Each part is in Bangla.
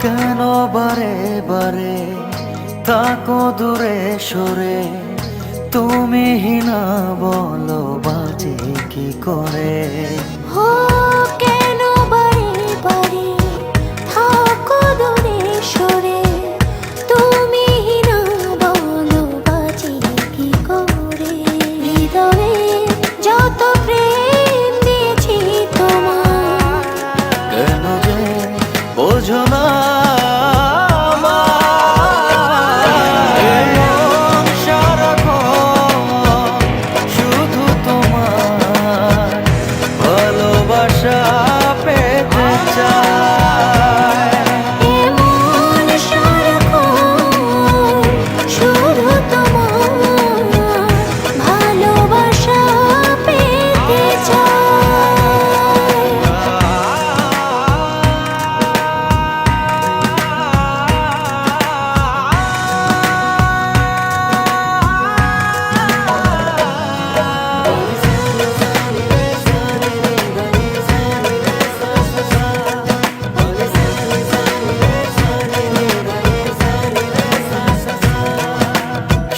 কেন বারে বারে তাকো দূরে সরে, তুমি হিনা বলো বাজে কি করে। হো কেন বারে বারে থাকো দূরে সরে, তুমি না বলো বাজে কি করে। হৃদয়ে যত প্রেম দিয়েছি তোমার, কেন যে বোঝো না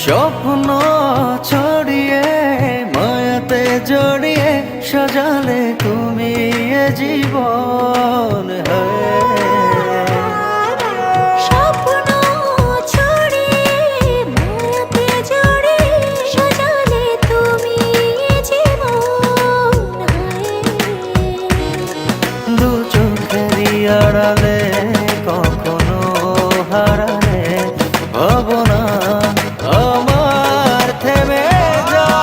স্বপ্ন ছড়িয়ে মায়াতে জড়িয়ে সাজালে তুমি এ জীবন। স্বপ্ন ছড়িয়ে মায়াতে জড়িয়ে সাজালে তুমি জীবন। দু চোখেরই আড়ালে কখনো হারালে ভাবনা আমার থেমে যায়।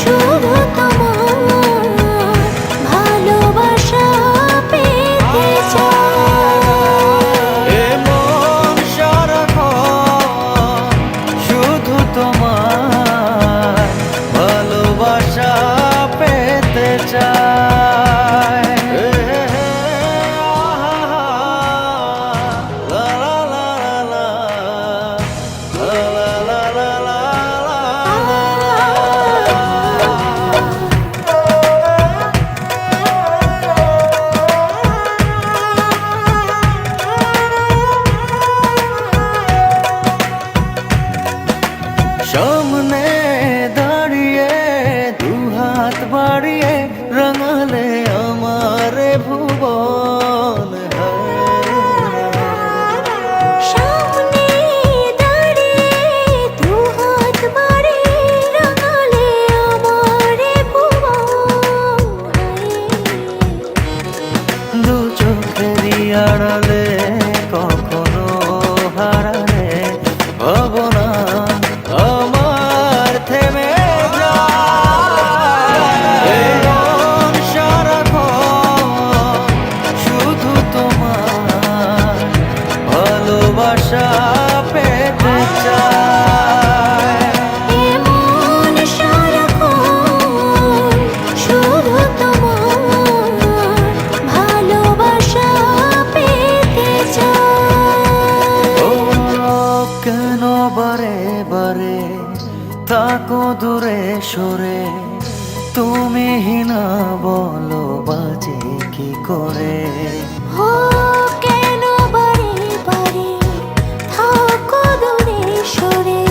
শুধু তোমার ভালোবাসা পেতে চাই। এ মন সারাক্ষণ শুধু তোমার ভালোবাসা পেতে চায়। সামনে দাঁড়িয়ে দুহাত বাড়িয়ে রাঙালে আমার ভুবন। সামনে দাঁড়িয়ে দুহাত বাড়িয়ে রাঙালে আমার ভুবন। দু চোখেরই আড়ালে কখনো হারালে ভাবনা আমার থেমে যায়। সারাক্ষণ শুধু তোমার ভালোবাসা পেতে চায়। এমন সারাক্ষণ শুধু তোমার ভালোবাসা পেতে চাই। ও কেন বারে বারে তাকো দূরে সরে, তুমি হিনা বলো বাজে কি করে। হো কেন বারে বারে থাকো দূরে সরে,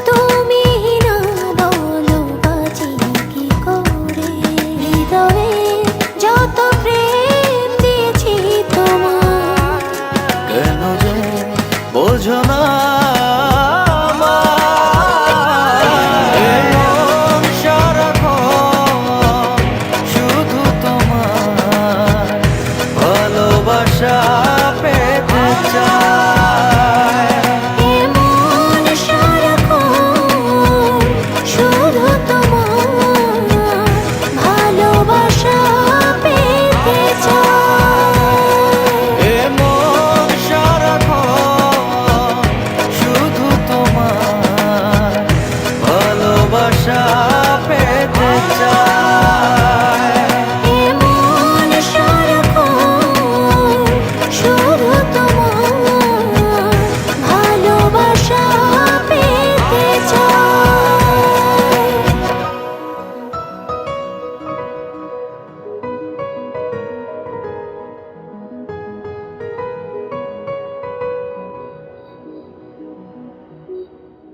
তুমি না বলো বাজে কি করে। হৃদয়ে যত প্রেম দিয়েছি তোমার, কেন যে বোঝো না শুধু তোমার ভালোবাসা পেতে চায়। এমন সারাক্ষণ শুধু তোমার ভালোবাসা পেতে চাই। এমন সারাক্ষণ শুধু তোমার ভালোবাসা